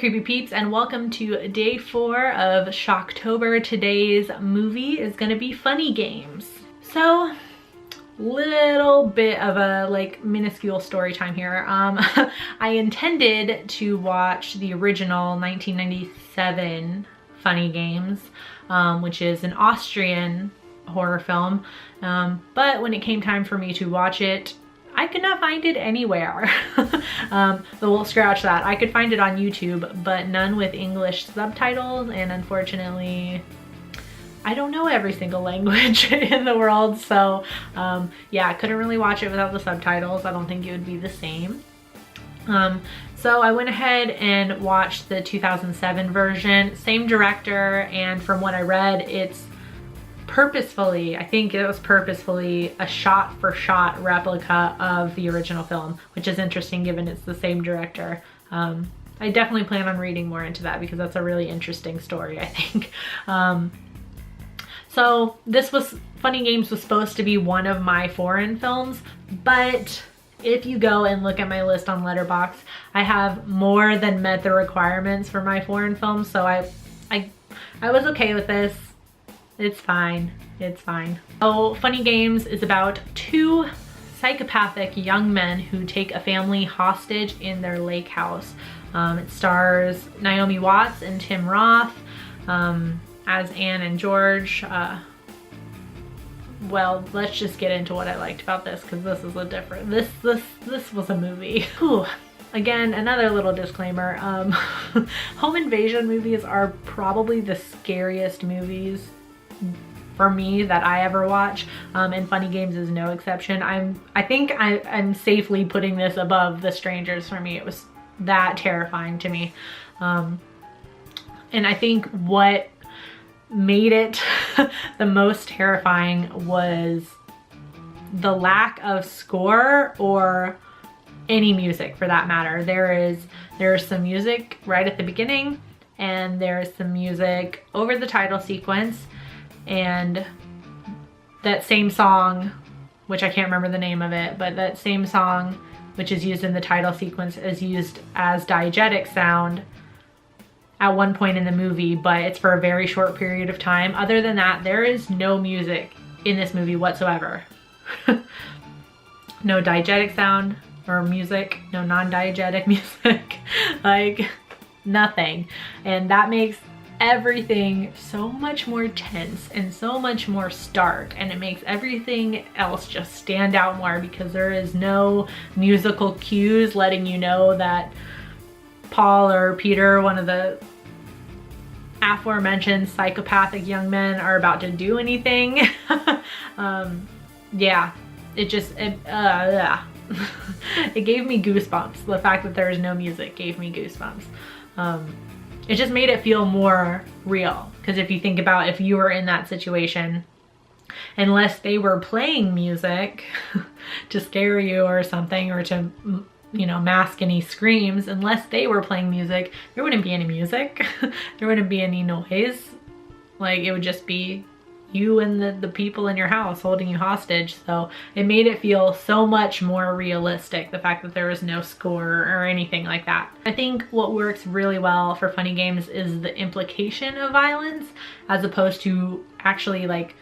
creepy peeps, and welcome to day 4 of Shocktober. Today's movie is gonna be Funny Games. So, little bit of a minuscule story time here. I intended to watch the original 1997 Funny Games, which is an Austrian horror film, but when it came time for me to watch it, I could not find it anywhere. But we'll scratch that. I could find it on YouTube, but none with English subtitles, and unfortunately, I don't know every single language in the world, so yeah, I couldn't really watch it without the subtitles. I don't think it would be the same. So I went ahead and watched the 2007 version, same director, and from what I read, it's purposefully, I think it was purposefully a shot-for-shot replica of the original film, which is interesting given it's the same director. I definitely plan on reading more into that because that's a really interesting story, I think. So this was, Funny Games was supposed to be one of my foreign films, but if you go and look at my list on Letterboxd, I have more than met the requirements for my foreign films, so I was okay with this. It's fine, it's fine. So Funny Games is about two psychopathic young men who take a family hostage in their lake house. It stars Naomi Watts and Tim Roth as Anne and George. Well, let's just get into what I liked about this, because this is a different, this was a movie. Whew. Again, another little disclaimer, home invasion movies are probably the scariest movies for me that I ever watch, and Funny Games is no exception. I think I'm safely putting this above The Strangers for me. It was that terrifying to me. And I think what made it the most terrifying was the lack of score or any music for that matter. There's some music right at the beginning, and there's some music over the title sequence, and that same song, which I can't remember the name of it, but that same song which is used in the title sequence is used as diegetic sound at one point in the movie, but it's for a very short period of time. Other than that, there is no music in this movie whatsoever. No diegetic sound or music, no non-diegetic music, like nothing. And that makes everything so much more tense and so much more stark, and it makes everything else just stand out more because there is no musical cues letting you know that Paul or Peter, one of the aforementioned psychopathic young men, are about to do anything. Yeah, it gave me goosebumps. The fact that there is no music gave me goosebumps. It just made it feel more real, because if you think about if you were in that situation, unless they were playing music to scare you or something, or to, you know, mask any screams, unless they were playing music, there wouldn't be any music. There wouldn't be any noise. Like, it would just be you and the people in your house holding you hostage. So it made it feel so much more realistic, the fact that there was no score or anything like that. I think what works really well for Funny Games is the implication of violence, as opposed to actually, like,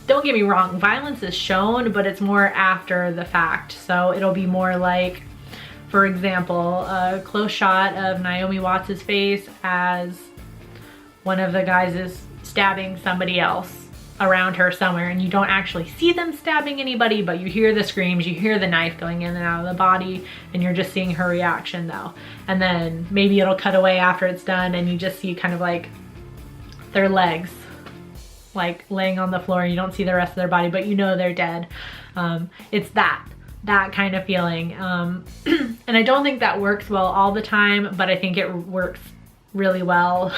don't get me wrong, violence is shown, but it's more after the fact. So it'll be more like, for example, a close shot of Naomi Watts' face as one of the guys is stabbing somebody else around her somewhere, and you don't actually see them stabbing anybody, but you hear the screams, you hear the knife going in and out of the body, and you're just seeing her reaction though. And then maybe it'll cut away after it's done, and you just see kind of like their legs like laying on the floor, and you don't see the rest of their body, but you know they're dead. It's that kind of feeling. And I don't think that works well all the time, but I think it works really well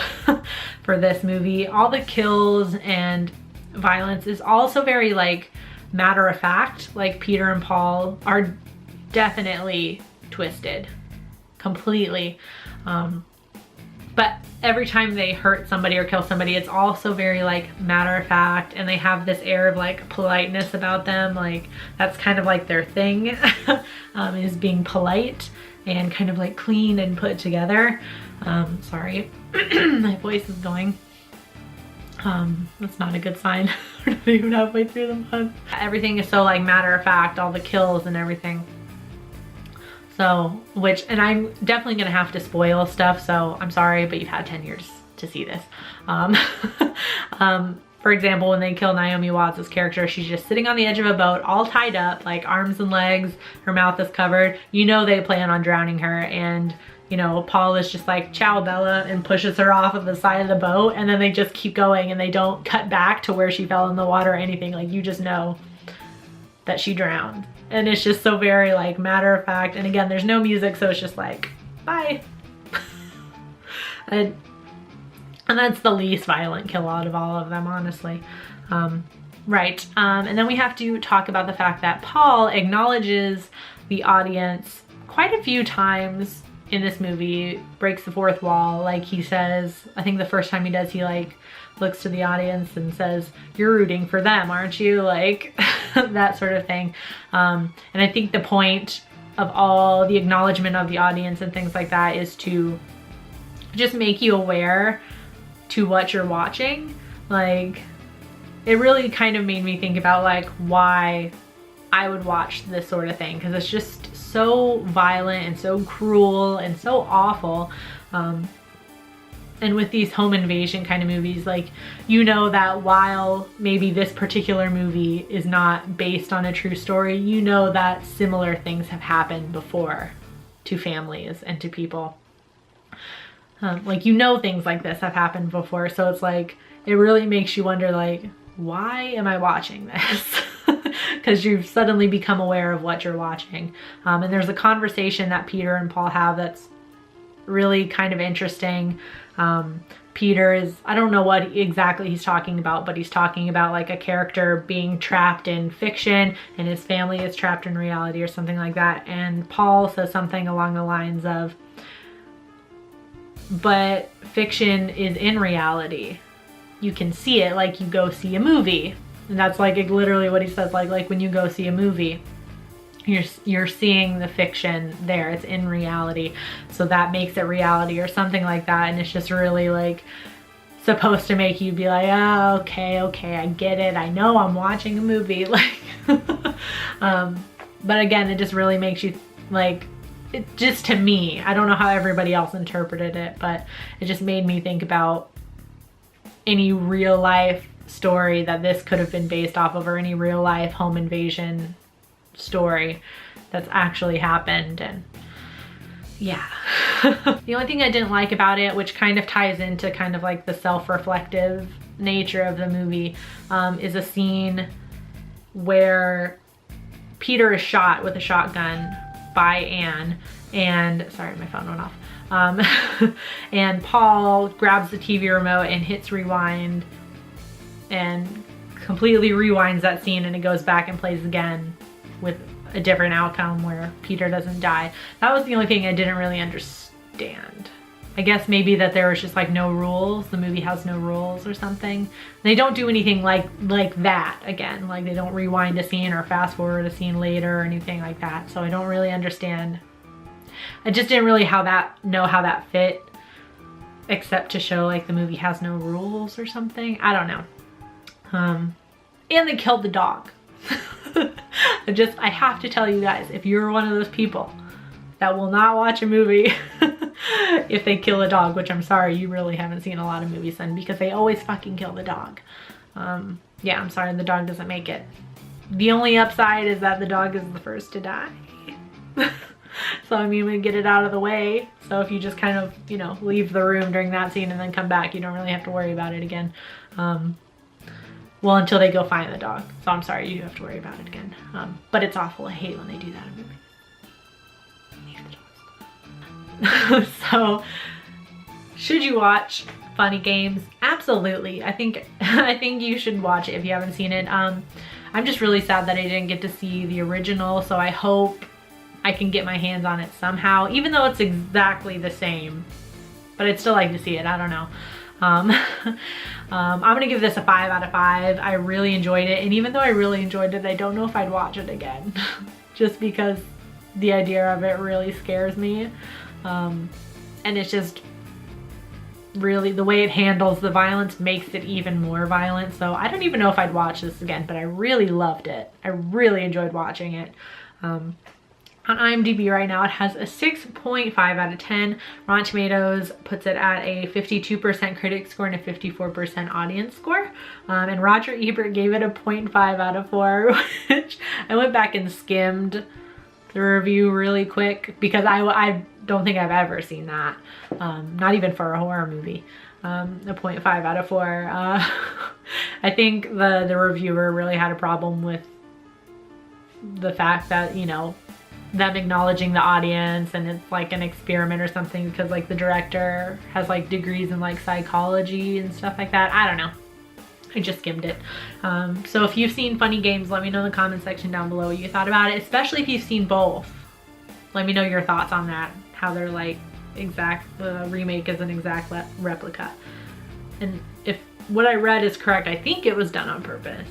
for this movie. All the kills and violence is also very like matter of fact. Like, Peter and Paul are definitely twisted completely, but every time they hurt somebody or kill somebody, it's also very like matter of fact, and they have this air of like politeness about them. Like, that's kind of like their thing, is being polite and kind of like clean and put together. Sorry, my voice is going. That's not a good sign. We're not even halfway through the month. Everything is so like matter of fact, all the kills and everything. So, and I'm definitely gonna have to spoil stuff, so I'm sorry, but you've had 10 years to see this. For example, when they kill Naomi Watts' character, she's just sitting on the edge of a boat, all tied up, like arms and legs, her mouth is covered. You know they plan on drowning her, and you know, Paul is just like, ciao Bella, and pushes her off of the side of the boat, and then they just keep going and they don't cut back to where she fell in the water or anything. Like, you just know that she drowned. And it's just so very like matter of fact. And again, there's no music, so it's just like, bye. And that's the least violent kill out of all of them, honestly. Right. And then we have to talk about the fact that Paul acknowledges the audience quite a few times in this movie, breaks the fourth wall. Like he says, I think the first time he does, he like looks to the audience and says, you're rooting for them, aren't you? Like that sort of thing. And I think the point of all the acknowledgement of the audience and things like that is to just make you aware to what you're watching. Like, it really kind of made me think about like why I would watch this sort of thing, because it's just so violent and so cruel and so awful. And with these home invasion kind of movies, like, you know that while maybe this particular movie is not based on a true story, you know that similar things have happened before to families and to people. Like, you know, things like this have happened before, so it's like, it really makes you wonder, like, why am I watching this? Because you've suddenly become aware of what you're watching. And there's a conversation that Peter and Paul have that's really kind of interesting. Peter is, I don't know what exactly he's talking about, but he's talking about like a character being trapped in fiction and his family is trapped in reality or something like that. And Paul says something along the lines of, but fiction is in reality. You can see it like you go see a movie. And that's like literally what he says, like when you go see a movie, you're seeing the fiction there, it's in reality, so that makes it reality or something like that. And it's just really like supposed to make you be like, oh, okay, I get it, I know I'm watching a movie. Like but again, it just really makes you like, it just, to me, I don't know how everybody else interpreted it, but it just made me think about any real life story that this could have been based off of, or any real life home invasion story that's actually happened. And yeah. The only thing I didn't like about it, which kind of ties into kind of like the self-reflective nature of the movie, is a scene where Peter is shot with a shotgun by Anne, and sorry, my phone went off. And Paul grabs the TV remote and hits rewind and completely rewinds that scene, and it goes back and plays again with a different outcome where Peter doesn't die. That was the only thing I didn't really understand. I guess maybe that there was just like no rules. The movie has no rules or something. They don't do anything like that again. Like, they don't rewind a scene or fast forward a scene later or anything like that. So I don't really understand. I just didn't really know how that fit, except to show like the movie has no rules or something. I don't know. And they killed the dog. I have to tell you guys, if you're one of those people that will not watch a movie if they kill a dog, which I'm sorry, you really haven't seen a lot of movies then, because they always fucking kill the dog. Yeah, I'm sorry, the dog doesn't make it. The only upside is that the dog is the first to die. So I mean, we get it out of the way. So if you just kind of, you know, leave the room during that scene and then come back, you don't really have to worry about it again. Well, until they go find the dog. So I'm sorry, you have to worry about it again. But it's awful. I hate when they do that in movies. Leave the dogs. So, should you watch Funny Games? Absolutely. I think you should watch it if you haven't seen it. I'm just really sad that I didn't get to see the original, so I hope I can get my hands on it somehow, even though it's exactly the same. But I'd still like to see it. I don't know. I'm gonna give this a 5 out of 5. I really enjoyed it, and even though I really enjoyed it, I don't know if I'd watch it again. Just because the idea of it really scares me. And it's just, really, the way it handles the violence makes it even more violent. So I don't even know if I'd watch this again, but I really loved it. I really enjoyed watching it. On IMDb right now, it has a 6.5 out of 10. Rotten Tomatoes puts it at a 52% critic score and a 54% audience score. And Roger Ebert gave it a 0.5 out of 4, which I went back and skimmed the review really quick because I don't think I've ever seen that. Not even for a horror movie. A 0.5 out of 4. I think the reviewer really had a problem with the fact that, you know, them acknowledging the audience and it's like an experiment or something because like the director has like degrees in like psychology and stuff like that. I don't know. I just skimmed it. So if you've seen Funny Games, let me know in the comment section down below what you thought about it, especially if you've seen both. Let me know your thoughts on that, how they're like the remake is an exact replica. And if what I read is correct, I think it was done on purpose.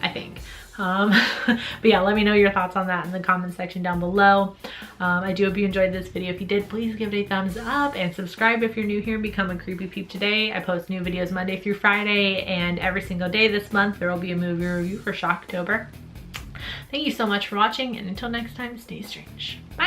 I think. But yeah, let me know your thoughts on that in the comment section down below. I do hope you enjoyed this video. If you did, please give it a thumbs up and subscribe if you're new here and become a Creepy Peep today. I post new videos Monday through Friday, and every single day this month there will be a movie review for Shocktober. Thank you so much for watching, and until next time, stay strange. Bye!